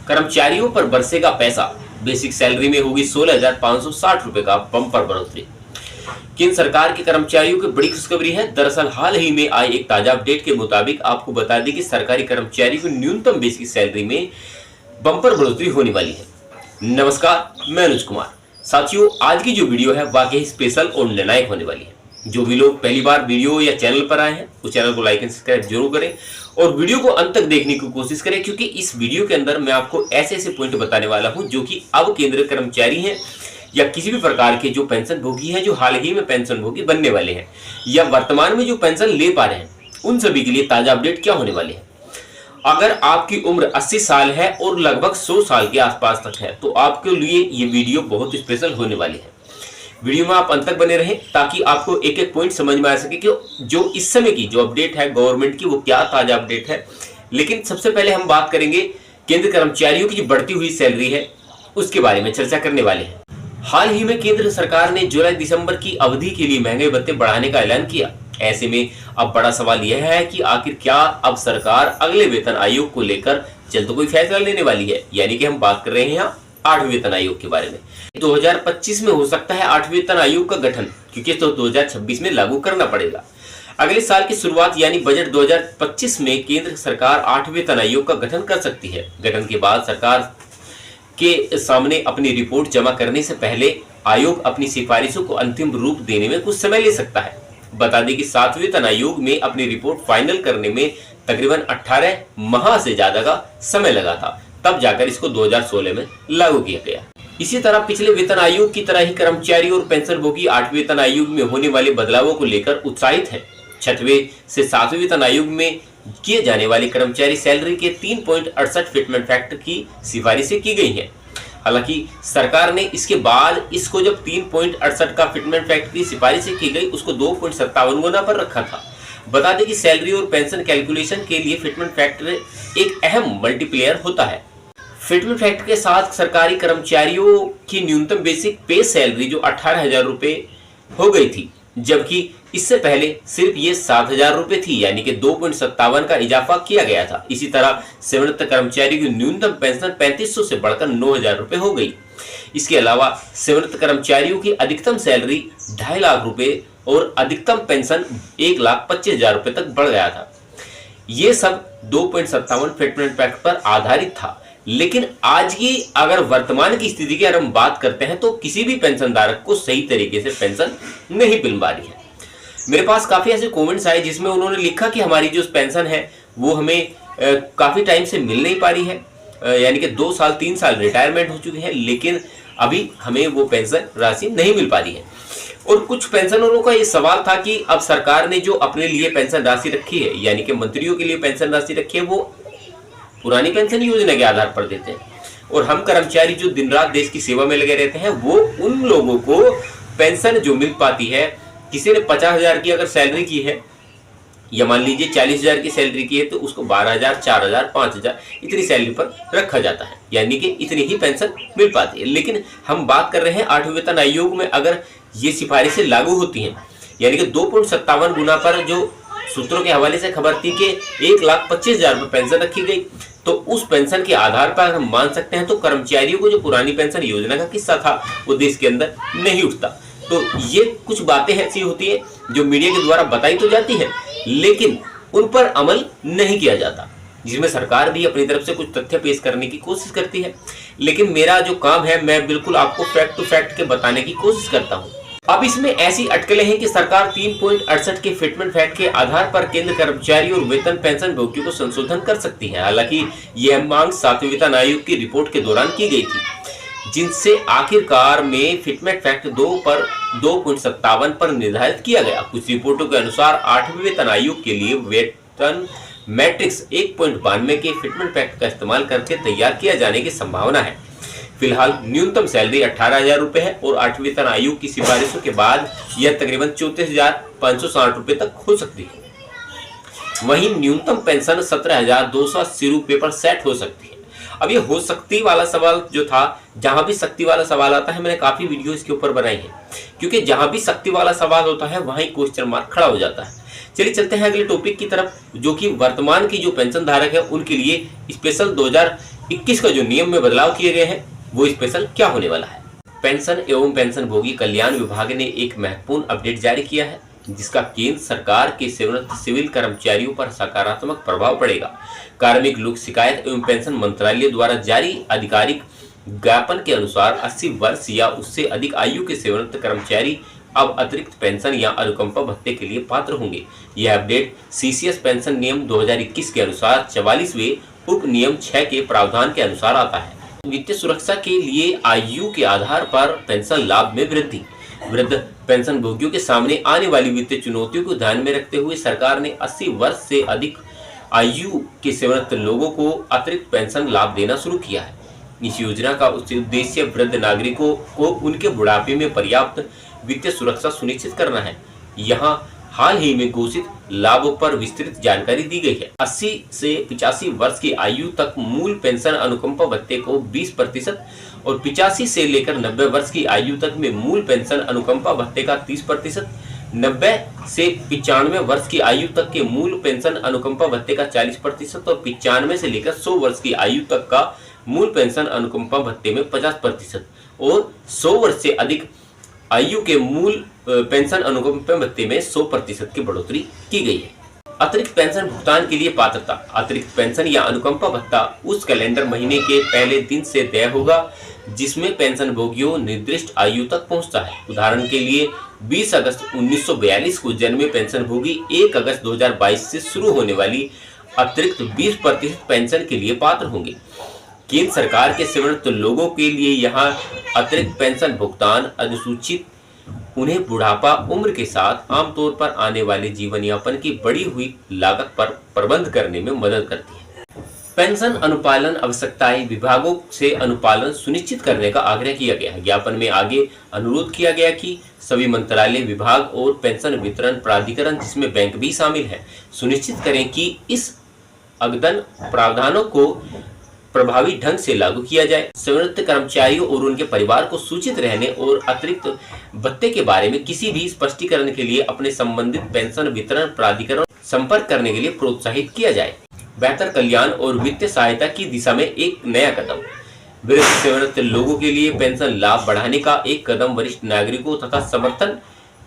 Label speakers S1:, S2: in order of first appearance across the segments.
S1: कर्मचारियों पर बरसेगा पैसा, बेसिक सैलरी में होगी 16,560 रुपए का बम्पर बढ़ोतरी। केंद्र सरकार के कर्मचारियों की बड़ी खुशखबरी है। दरअसल हाल ही में आई एक ताजा अपडेट के मुताबिक आपको बता दें कि सरकारी कर्मचारी को न्यूनतम बेसिक सैलरी में बम्पर बढ़ोतरी होने वाली है। नमस्कार, मैं अनुज कुमार। साथियों, आज की जो वीडियो है वाकई स्पेशल और निर्णायक होने वाली है। जो भी लोग पहली बार वीडियो या चैनल पर आए हैं वो चैनल को लाइक एंड सब्सक्राइब जरूर करें और वीडियो को अंत तक देखने की कोशिश करें, क्योंकि इस वीडियो के अंदर मैं आपको ऐसे ऐसे पॉइंट बताने वाला हूं जो कि अब केंद्रीय कर्मचारी हैं या किसी भी प्रकार के जो पेंशन भोगी हैं, जो हाल ही में पेंशन भोगी बनने वाले हैं या वर्तमान में जो पेंशन ले पा रहे हैं, उन सभी के लिए ताजा अपडेट क्या होने वाली है। अगर आपकी उम्र 80 साल है और लगभग 100 साल के आसपास तक है तो आपके लिए ये वीडियो बहुत स्पेशल होने वाली है। वीडियो में आप अंत तक बने रहें ताकि आपको एक एक पॉइंट समझ में आ सके कि जो इस समय की जो अपडेट है गवर्नमेंट की वो क्या ताजा अपडेट है। लेकिन सबसे पहले हम बात करेंगे केंद्र कर्मचारियों की जो बढ़ती हुई सैलरी है उसके बारे में चर्चा करने वाले हैं। हाल ही में केंद्र सरकार ने जुलाई दिसंबर की अवधि के लिए महंगाई भत्ते बढ़ाने का ऐलान किया। ऐसे में अब बड़ा सवाल यह है कि आखिर क्या अब सरकार अगले वेतन आयोग को लेकर जल्द कोई फैसला लेने वाली है, यानी कि हम बात कर रहे हैं यहाँ 8वें वेतन आयोग के बारे में। 2025 में हो सकता है 8वें वेतन आयोग का गठन, क्योंकि तो 2026 में लागू करना पड़ेगा। अगले साल की शुरुआत यानी बजट 2025 में केंद्र सरकार 8वें वेतन आयोग का गठन कर सकती है। गठन के बाद सरकार के सामने अपनी रिपोर्ट जमा करने से पहले आयोग अपनी सिफारिशों को अंतिम रूप देने में कुछ समय ले सकता है। बता दें कि 7वें वेतन आयोग में अपनी रिपोर्ट फाइनल करने में तकरीबन 18 माह से ज्यादा का समय लगा था, तब जाकर इसको 2016 में लागू किया गया। इसी तरह पिछले वेतन आयोग की तरह ही कर्मचारी और पेंशनभोगी 8वें वेतन आयोग में होने वाले बदलावों को लेकर उत्साहित है। 6वें से 7वें वेतन आयोग में किए जाने वाली कर्मचारी सैलरी के 3.68 फिटमेंट फैक्टर की सिफारिशें की गई हैं। हालांकि सरकार ने इसके बाद इसको जब 3.68 का फिटमेंट फैक्टर की सिफारिशें की गई उसको 2.57 गुना पर रखा था। बता दें कि सैलरी और पेंशन कैलकुलेशन के लिए फिटमेंट फैक्टर एक अहम मल्टीप्लेयर होता है। फिटमेंट फैक्टर के साथ सरकारी कर्मचारियों की न्यूनतम बेसिक पे सैलरी जो 18,000 रुपए हो गई थी, जबकि इससे पहले सिर्फ ये 7,000 रुपए थी, यानी कि 2.57 का इजाफा किया गया था। इसी तरह सेवानिवृत्त कर्मचारी की न्यूनतम पेंशन 3500 से बढ़कर 9,000 रुपए हो गई। इसके अलावा सेवानिवृत्त कर्मचारियों की अधिकतम सैलरी 2.5 लाख रुपए और अधिकतम पेंशन 1,25,000 रुपए तक बढ़ गया था। ये सब 2.57 फिटमेंट फैक्टर पर आधारित था। लेकिन आज की अगर वर्तमान की स्थिति की अगर हम बात करते हैं तो किसी भी पेंशन धारक को सही तरीके से पेंशन नहीं मिल पा रही है। मेरे पास काफी ऐसे कमेंट्स आए जिसमें उन्होंने लिखा कि हमारी जो पेंशन है वो हमें काफी टाइम से मिल नहीं पा रही है, यानी कि 2 साल 3 साल रिटायरमेंट हो चुकी है, लेकिन अभी हमें वो पेंशन राशि नहीं मिल पा रही है। और कुछ पेंशनरों का ये सवाल था कि अब सरकार ने जो अपने लिए पेंशन राशि रखी है, यानी कि मंत्रियों के लिए पेंशन राशि रखी है, वो पुरानी पेंशन योजना के आधार पर देते हैं, और हम कर्मचारी जो दिन रात देश की सेवा में लगे रहते हैं वो उन लोगों को पेंशन जो मिल पाती है, किसी ने 50,000 की अगर सैलरी की है या मान लीजिए 40,000 की सैलरी की है तो उसको 12,000, 4,000, 5,000 इतनी सैलरी पर रखा जाता है, यानी कि इतनी ही पेंशन मिल पाती है। लेकिन हम बात कर रहे हैं 8वें वेतन आयोग में अगर ये सिफारिशें लागू होती हैं, यानी कि 2.57 गुना पर जो सूत्रों के हवाले से खबर थी कि 1,25,000 रुपए पेंशन रखी गई, तो उस पेंशन के आधार पर हम मान सकते हैं तो कर्मचारियों को जो पुरानी पेंशन योजना का किस्सा था वो देश के अंदर नहीं उठता। तो ये कुछ बातें ऐसी होती है जो मीडिया के द्वारा बताई तो जाती है लेकिन उन पर अमल नहीं किया जाता, जिसमें सरकार भी अपनी तरफ से कुछ तथ्य पेश करने की कोशिश करती है। लेकिन मेरा जो काम है मैं बिल्कुल आपको फैक्ट टू फैक्ट के बताने की कोशिश करता हूँ। अब इसमें ऐसी अटकलें हैं कि सरकार 3.68 के फिटमेंट फैक्ट के आधार पर केंद्र कर्मचारी और वेतन पेंशन भोगियों को संशोधन कर सकती है। हालांकि यह मांग 7वें वेतन आयोग की रिपोर्ट के दौरान की गई थी, जिनसे आखिरकार में फिटमेंट फैक्ट 2.57 पर निर्धारित किया गया। कुछ रिपोर्टों के अनुसार 8वें वेतन आयोग के लिए वेतन मैट्रिक्स 1.92 के फिटमेंट फैक्ट का इस्तेमाल करके तैयार किया जाने की संभावना है। फिलहाल न्यूनतम सैलरी 18,000 रुपए है और 8वें वेतन आयोग की सिफारिशों के बाद यह तकरीबन 34,560 रुपए तक हो सकती है। वहीं न्यूनतम पेंशन 17,280 रुपए पर सेट हो सकती है। अब ये हो सकती वाला सवाल जो था, जहां भी शक्ति वाला सवाल आता है, मैंने काफी वीडियो इसके ऊपर बनाई है, क्योंकि जहां भी शक्ति वाला सवाल होता है वहीं क्वेश्चन मार्क खड़ा हो जाता है। चलिए चलते हैं अगले टॉपिक की तरफ, जो कि वर्तमान की जो पेंशन धारक है उनके लिए स्पेशल 2021 का जो नियम में बदलाव किए गए हैं वो स्पेशल क्या होने वाला है। पेंशन एवं पेंशनभोगी कल्याण विभाग ने एक महत्वपूर्ण अपडेट जारी किया है, जिसका केंद्र सरकार के सेवानिवृत्त सिविल कर्मचारियों पर सकारात्मक प्रभाव पड़ेगा। कार्मिक लोक शिकायत एवं पेंशन मंत्रालय द्वारा जारी आधिकारिक ज्ञापन के अनुसार 80 वर्ष या उससे अधिक आयु के सेवानिवृत्त कर्मचारी अब अतिरिक्त पेंशन या अनुकंपा भत्ते के लिए पात्र होंगे। यह अपडेट सीसीएस पेंशन नियम 2021 के अनुसार 44वें उप नियम 6 के प्रावधान के अनुसार आता है। वित्तीय सुरक्षा के लिए आयु के आधार पर पेंशन लाभ में वृद्धि। वृद्ध पेंशन भोगियों के सामने आने वाली वित्तीय चुनौतियों को ध्यान में रखते हुए सरकार ने 80 वर्ष से अधिक आयु के सेवानिवृत्त लोगों को अतिरिक्त पेंशन लाभ देना शुरू किया है। इस योजना का उद्देश्य वृद्ध नागरिकों को उनके बुढ़ापे में पर्याप्त वित्तीय सुरक्षा सुनिश्चित करना है। यहाँ हाल ही में घोषित लाभों पर विस्तृत जानकारी दी गई है। 80 से 85 वर्ष की आयु तक मूल पेंशन अनुकंपा भत्ते को 20% और 85 से लेकर 90 वर्ष की आयु तक में मूल पेंशन अनुकंपा भत्ते का 30%, 90 से 95 वर्ष की आयु तक के मूल पेंशन अनुकंपा भत्ते का 40% और 95 से लेकर 100 वर्ष की आयु तक का मूल पेंशन अनुकंपा भत्ते में 50% और 100 वर्ष से अधिक आयु के मूल पेंशन अनुकंपा भत्ते में 100% की बढ़ोतरी की गई है। अतिरिक्त पेंशन भुगतान के लिए पात्रता। अतिरिक्त पेंशन या अनुकंपा भत्ता उस कैलेंडर महीने के पहले दिन से देय होगा जिसमें पेंशन भोगियों निर्दिष्ट आयु तक पहुंचता है। उदाहरण के लिए 20 अगस्त 1942 को जन्मे पेंशन भोगी 1 अगस्त 2022 से शुरू होने वाली अतिरिक्त 20% पेंशन के लिए पात्र होंगे। केंद्र सरकार के सेवानिवृत्त लोगों के लिए यहाँ अतिरिक्त पेंशन भुगतान अनुसूचित उन्हें बुढ़ापा उम्र के साथ आमतौर पर आने वाले जीवन यापन की बढ़ी हुई लागत पर प्रबंध करने में मदद करती है। पेंशन अनुपालन आवश्यकताएं विभागों से अनुपालन सुनिश्चित करने का आग्रह किया गया है। ज्ञापन में आगे अनुरोध किया गया कि सभी मंत्रालय, विभाग और पेंशन वितरण प्राधिकरण, जिसमें बैंक भी शामिल है, सुनिश्चित करें कि इस अद्यतन प्रावधानों को प्रभावी ढंग से लागू किया जाए। सेवानिवृत्त कर्मचारियों और उनके परिवार को सूचित रहने और अतिरिक्त भत्ते के बारे में किसी भी स्पष्टीकरण के लिए अपने संबंधित पेंशन वितरण प्राधिकरण संपर्क करने के लिए प्रोत्साहित किया जाए। बेहतर कल्याण और वित्तीय सहायता की दिशा में एक नया कदम। वृद्ध सेवानिवृत्त लोगों के लिए पेंशन लाभ बढ़ाने का एक कदम वरिष्ठ नागरिकों तथा समर्थन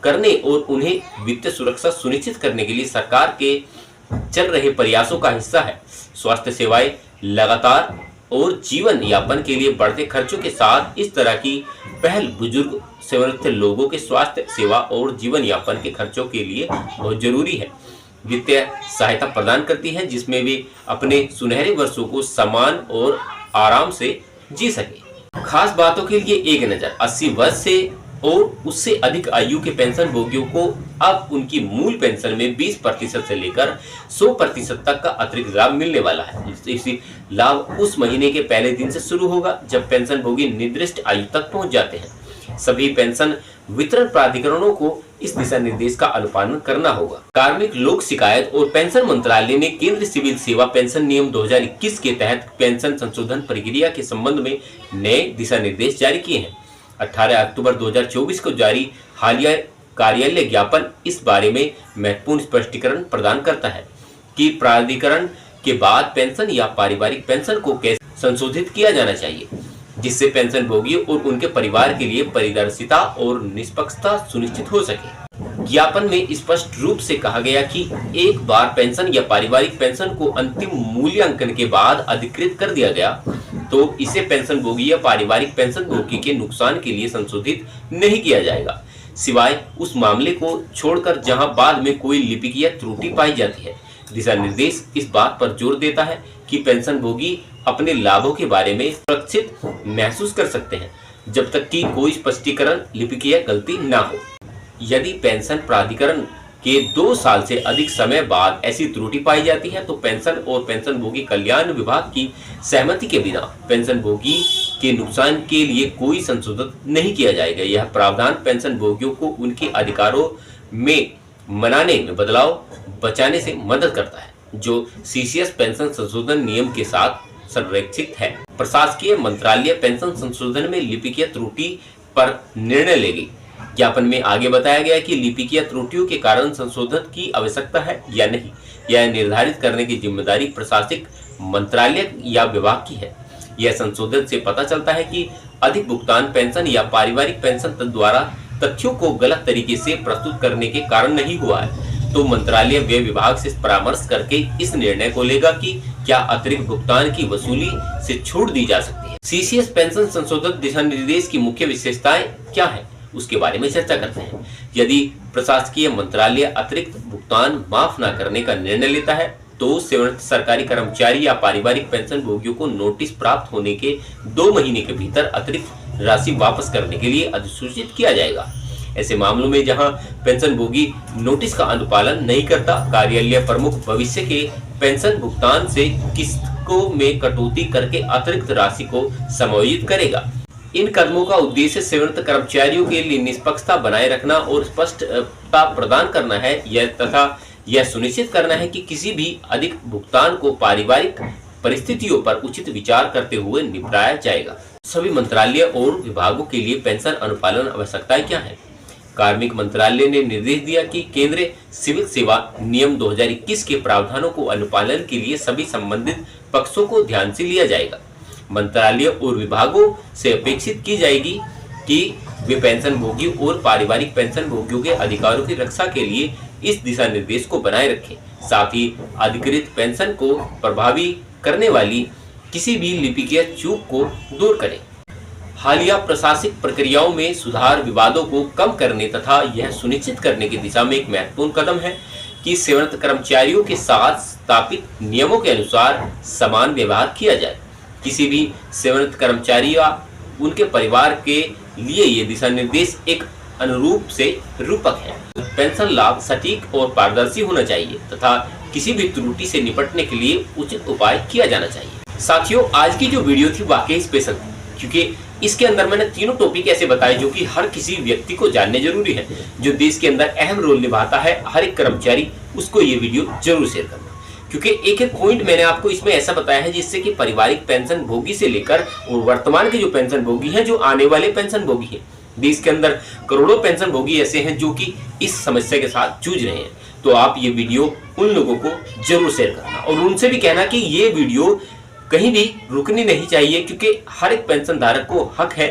S1: करने और उन्हें वित्तीय सुरक्षा सुनिश्चित करने के लिए सरकार के चल रहे प्रयासों का हिस्सा है। स्वास्थ्य सेवाएं लगातार और जीवन यापन के लिए बढ़ते खर्चों के साथ इस तरह की पहल बुजुर्ग सेवानिवृत्त लोगों के स्वास्थ्य सेवा और जीवन यापन के खर्चों के लिए बहुत जरूरी है। वित्तीय सहायता प्रदान करती है जिसमें वे अपने सुनहरे वर्षों को समान और आराम से जी सके। खास बातों के लिए एक नजर। 80 वर्ष से और उससे अधिक आयु के पेंशन भोगियों को अब उनकी मूल पेंशन में 20% से लेकर 100% तक का अतिरिक्त लाभ मिलने वाला है। इसी लाभ उस महीने के पहले दिन से शुरू होगा जब पेंशन भोगी निर्दिष्ट आयु तक पहुंच जाते हैं। सभी पेंशन वितरण प्राधिकरणों को इस दिशा निर्देश का अनुपालन करना होगा। कार्मिक लोक शिकायत और पेंशन मंत्रालय ने केंद्रीय सिविल सेवा पेंशन नियम 2021 के तहत पेंशन संशोधन प्रक्रिया के संबंध में नए दिशा निर्देश जारी किए हैं। 18 अक्टूबर 2024 को जारी हालिया कार्यालय ज्ञापन इस बारे में महत्वपूर्ण स्पष्टीकरण प्रदान करता है कि प्राधिकरण के बाद पेंशन या पारिवारिक पेंशन को कैसे संशोधित किया जाना चाहिए, जिससे पेंशन भोगियों और उनके परिवार के लिए पारदर्शिता और निष्पक्षता सुनिश्चित हो सके। ज्ञापन में स्पष्ट रूप से कहा गया कि एक बार पेंशन या पारिवारिक पेंशन को अंतिम मूल्यांकन के बाद अधिकृत कर दिया गया तो इसे पेंशन भोगी या पारिवारिक पेंशन भोगी के नुकसान के लिए संशोधित नहीं किया जाएगा, सिवाय उस मामले को छोड़कर जहां बाद में कोई लिपिक या त्रुटि पाई जाती है। दिशा निर्देश इस बात पर जोर देता है कि पेंशन भोगी अपने लाभों के बारे में सुरक्षित महसूस कर सकते हैं जब तक कि कोई स्पष्टीकरण, लिपिक या गलती न हो। यदि पेंशन प्राधिकरण के 2 साल से अधिक समय बाद ऐसी त्रुटि पाई जाती है तो पेंशन और पेंशन भोगी कल्याण विभाग की सहमति के बिना पेंशन भोगी के नुकसान के लिए कोई संशोधन नहीं किया जाएगा। यह प्रावधान पेंशन भोगियों को उनके अधिकारों में मनाने में बदलाव बचाने से मदद करता है, जो सीसीएस पेंशन संशोधन नियम के साथ संरक्षित है। प्रशासकीय मंत्रालय पेंशन संशोधन में लिपिकीय त्रुटि पर निर्णय लेगी। ज्ञापन में आगे बताया गया कि लिपिकीय त्रुटियों के कारण संशोधन की आवश्यकता है या नहीं, यह निर्धारित करने की जिम्मेदारी प्रशासनिक मंत्रालय या विभाग की है। यह संशोधन से पता चलता है कि अधिक भुगतान पेंशन या पारिवारिक पेंशन द्वारा तथ्यों को गलत तरीके से प्रस्तुत करने के कारण नहीं हुआ है। तो मंत्रालय व्यय विभाग से परामर्श करके इस निर्णय को लेगा कि क्या अतिरिक्त भुगतान की वसूली से छूट दी जा सकती है। सीसीएस पेंशन संशोधित दिशा निर्देश की मुख्य विशेषताएं क्या है, उसके बारे में चर्चा करते हैं। यदि प्रशासकीय मंत्रालय अतिरिक्त भुगतान माफ न करने का निर्णय लेता है तो सेवानिवृत्त सरकारी कर्मचारी या पारिवारिक पेंशन भोगियों को नोटिस प्राप्त होने के 2 महीने के भीतर अतिरिक्त राशि वापस करने के लिए अधिसूचित किया जाएगा। ऐसे मामलों में जहां पेंशन भोगी नोटिस का अनुपालन नहीं करता, कार्यालय प्रमुख भविष्य के पेंशन भुगतान से किस्तों में कटौती करके अतिरिक्त राशि को समायोजित करेगा। इन कदमों का उद्देश्य सेवानिवृत्त कर्मचारियों के लिए निष्पक्षता बनाए रखना और स्पष्टता प्रदान करना है, तथा यह सुनिश्चित करना है कि किसी भी अधिक भुगतान को पारिवारिक परिस्थितियों पर उचित विचार करते हुए निपटाया जाएगा। सभी मंत्रालय और विभागों के लिए पेंशन अनुपालन आवश्यकताएं क्या है? कार्मिक मंत्रालय ने निर्देश दिया कि केंद्रीय सिविल सेवा नियम 2021 के प्रावधानों को अनुपालन के लिए सभी संबंधित पक्षों को ध्यान से लिया जाएगा। मंत्रालय और विभागों से अपेक्षित की जाएगी कि वे पेंशन भोगी और पारिवारिक पेंशन भोगियों के अधिकारों की रक्षा के लिए इस दिशा निर्देश को बनाए रखें। साथ ही अधिकृत पेंशन को प्रभावी करने वाली किसी भी लिपिकीय चूक को दूर करें। हालिया प्रशासनिक प्रक्रियाओं में सुधार विवादों को कम करने तथा यह सुनिश्चित करने की दिशा में एक महत्वपूर्ण कदम है कि सेवानिवृत्त कर्मचारियों के साथ स्थापित नियमों के अनुसार समान व्यवहार किया जाए। किसी भी सेवानिवृत्त कर्मचारी या उनके परिवार के लिए ये दिशा निर्देश एक अनुरूप से रूपक है। पेंशन लाभ सटीक और पारदर्शी होना चाहिए तथा किसी भी त्रुटि से निपटने के लिए उचित उपाय किया जाना चाहिए। साथियों, आज की जो वीडियो थी वाकई स्पेशल थी, क्योंकि इसके अंदर मैंने तीनों टॉपिक ऐसे बताए जो कि हर किसी व्यक्ति को जानने जरूरी है। जो देश के अंदर अहम रोल निभाता है हर एक कर्मचारी, उसको ये वीडियो जरूर शेयर करना, क्योंकि एक एक पॉइंट मैंने आपको इसमें ऐसा बताया है जिससे कि पारिवारिक पेंशन भोगी से लेकर और वर्तमान के जो पेंशन भोगी हैं, जो आने वाले पेंशन भोगी हैं, देश के अंदर करोड़ों पेंशन भोगी ऐसे हैं जो कि इस समस्या के साथ जूझ रहे हैं। तो आप ये वीडियो उन लोगों को जरूर शेयर करना और उनसे भी कहना कि ये वीडियो कहीं भी रुकनी नहीं चाहिए, क्योंकि हर एक पेंशन धारक को हक है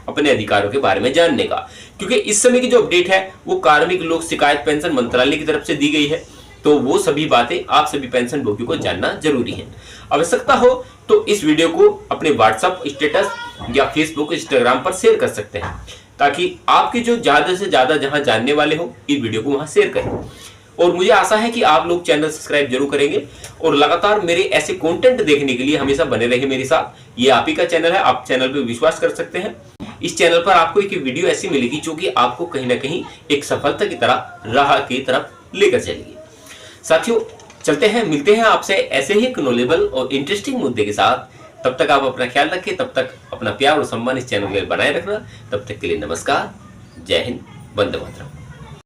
S1: अपने अधिकारों के बारे में जानने का। क्योंकि इस समय की जो अपडेट है वो कार्मिक लोक शिकायत पेंशन मंत्रालय की तरफ से दी गई है, तो वो सभी बातें आप सभी पेंशन भोगियों को जानना जरूरी है। आवश्यकता हो तो इस वीडियो को अपने व्हाट्सएप स्टेटस या फेसबुक इंस्टाग्राम पर शेयर कर सकते हैं, ताकि आपके जो ज्यादा से ज्यादा जहां जानने वाले हो इस वीडियो को वहां शेयर करें। और मुझे आशा है कि आप लोग चैनल सब्सक्राइब जरूर करेंगे और लगातार मेरे ऐसे कंटेंट देखने के लिए हमेशा बने रहे मेरे साथ। ये आप ही का चैनल है, आप चैनल पे विश्वास कर सकते हैं। इस चैनल पर आपको एक वीडियो ऐसी मिलेगी जो कि आपको कहीं ना कहीं एक सफलता की तरह राह की तरफ लेकर चलेगी। साथियों, चलते हैं, मिलते हैं आपसे ऐसे ही एक नॉलेबल और इंटरेस्टिंग मुद्दे के साथ। तब तक आप अपना ख्याल रखें, तब तक अपना प्यार और सम्मान इस चैनल के लिए बनाए रखना। तब तक के लिए नमस्कार, जय हिंद, वंदे मातरम।